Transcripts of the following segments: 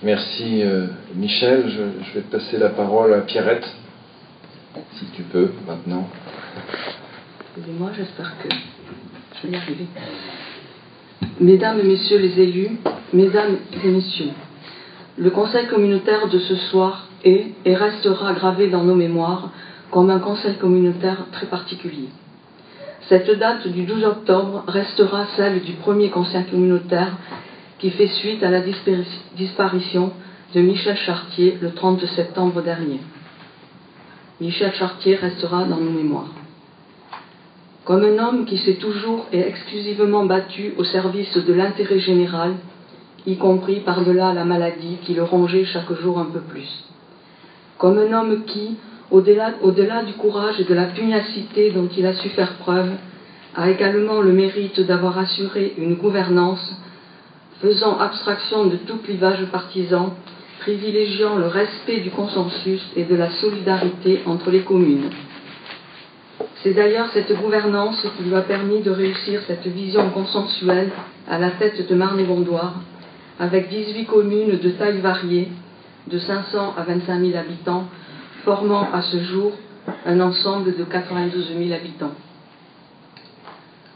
Merci Michel. Je vais te passer la parole à Pierrette, si tu peux, maintenant. Excusez-moi, j'espère que je vais y arriver. Mesdames et messieurs les élus, mesdames et messieurs, le conseil communautaire de ce soir est et restera gravé dans nos mémoires comme un conseil communautaire très particulier. Cette date du 12 octobre restera celle du premier conseil communautaire qui fait suite à la disparition de Michel Chartier le 30 septembre dernier. Michel Chartier restera dans nos mémoires. Comme un homme qui s'est toujours et exclusivement battu au service de l'intérêt général, y compris par-delà la maladie qui le rongeait chaque jour un peu plus. Comme un homme qui, au-delà du courage et de la pugnacité dont il a su faire preuve, a également le mérite d'avoir assuré une gouvernance faisant abstraction de tout clivage partisan, privilégiant le respect du consensus et de la solidarité entre les communes. C'est d'ailleurs cette gouvernance qui lui a permis de réussir cette vision consensuelle à la tête de Marne-et-Gondoire, avec 18 communes de taille variée, de 500 à 25 000 habitants, formant à ce jour un ensemble de 92 000 habitants.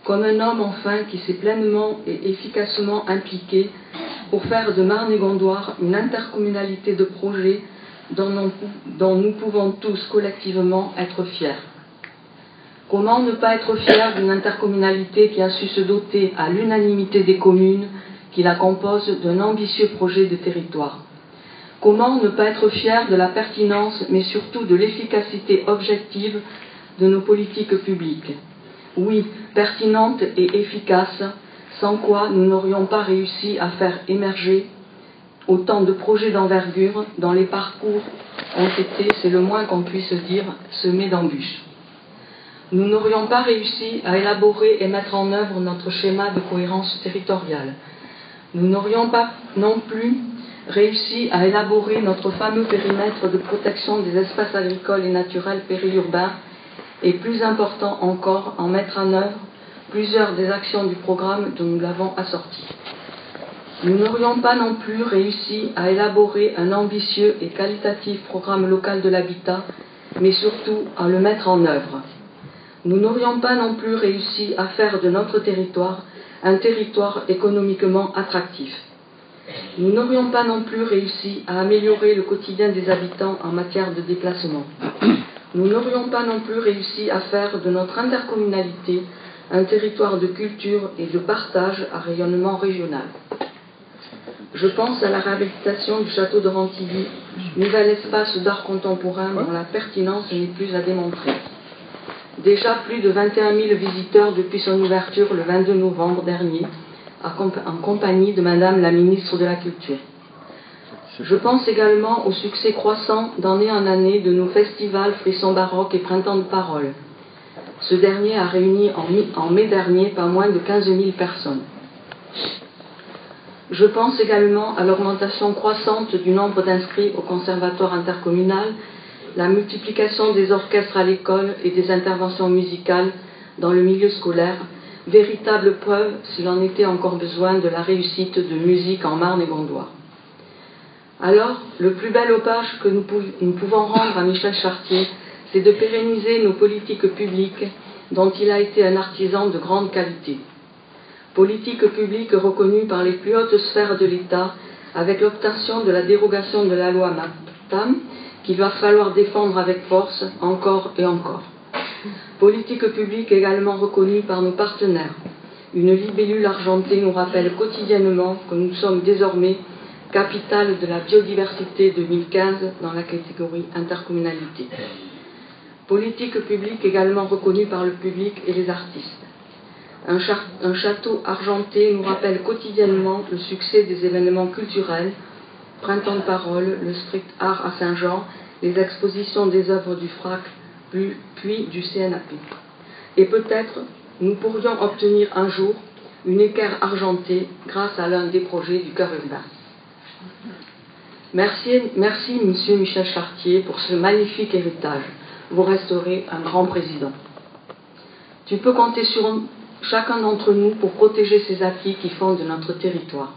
Comme un homme enfin qui s'est pleinement et efficacement impliqué pour faire de Marne-et-Gondoire une intercommunalité de projets dont nous pouvons tous collectivement être fiers. Comment ne pas être fier d'une intercommunalité qui a su se doter à l'unanimité des communes qui la composent d'un ambitieux projet de territoire? Comment ne pas être fier de la pertinence, mais surtout de l'efficacité objective de nos politiques publiques? Oui, pertinentes et efficaces, sans quoi nous n'aurions pas réussi à faire émerger autant de projets d'envergure dont les parcours ont été, c'est le moins qu'on puisse dire, semés d'embûches. Nous n'aurions pas réussi à élaborer et mettre en œuvre notre schéma de cohérence territoriale. Nous n'aurions pas non plus réussi à élaborer notre fameux périmètre de protection des espaces agricoles et naturels périurbains et, plus important encore, en mettre en œuvre plusieurs des actions du programme dont nous l'avons assorti. Nous n'aurions pas non plus réussi à élaborer un ambitieux et qualitatif programme local de l'habitat, mais surtout à le mettre en œuvre. Nous n'aurions pas non plus réussi à faire de notre territoire un territoire économiquement attractif. Nous n'aurions pas non plus réussi à améliorer le quotidien des habitants en matière de déplacement. Nous n'aurions pas non plus réussi à faire de notre intercommunalité un territoire de culture et de partage à rayonnement régional. Je pense à la réhabilitation du château de Rantilly, nouvel espace d'art contemporain dont la pertinence n'est plus à démontrer. Déjà plus de 21 000 visiteurs depuis son ouverture le 22 novembre dernier, en compagnie de Madame la ministre de la Culture. Je pense également au succès croissant d'année en année de nos festivals Frissons Baroques et Printemps de Parole. Ce dernier a réuni en mai dernier pas moins de 15 000 personnes. Je pense également à l'augmentation croissante du nombre d'inscrits au conservatoire intercommunal, la multiplication des orchestres à l'école et des interventions musicales dans le milieu scolaire, véritable preuve, s'il en était encore besoin, de la réussite de Musique en Marne-et-Gondoire. Alors, le plus bel hommage que nous pouvons rendre à Michel Chartier, c'est de pérenniser nos politiques publiques dont il a été un artisan de grande qualité. Politiques publiques reconnues par les plus hautes sphères de l'État avec l'obtention de la dérogation de la loi MAPTAM qu'il va falloir défendre avec force encore et encore. Politique publique également reconnue par nos partenaires. Une libellule argentée nous rappelle quotidiennement que nous sommes désormais capitale de la biodiversité 2015 dans la catégorie intercommunalité. Politique publique également reconnue par le public et les artistes. Un château argenté nous rappelle quotidiennement le succès des événements culturels, Printemps de Parole, le street art à Saint-Jean, les expositions des œuvres du FRAC, puis du CNAP. Et peut-être nous pourrions obtenir un jour une équerre argentée grâce à l'un des projets du cœur urbain. Merci, Monsieur Michel Chartier, pour ce magnifique héritage. Vous resterez un grand président. Tu peux compter sur chacun d'entre nous pour protéger ces acquis qui fondent notre territoire.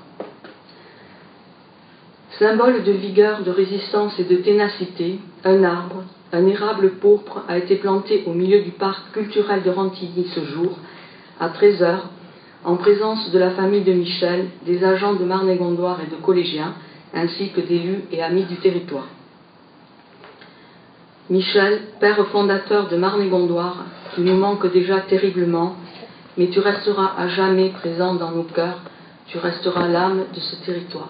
Symbole de vigueur, de résistance et de ténacité, un arbre, un érable pourpre, a été planté au milieu du parc culturel de Rantilly ce jour, à 13 h, en présence de la famille de Michel, des agents de Marne-et-Gondoire et de collégiens, ainsi que d'élus et amis du territoire. Michel, père fondateur de Marne-et-Gondoire, tu nous manques déjà terriblement, mais tu resteras à jamais présent dans nos cœurs, tu resteras l'âme de ce territoire.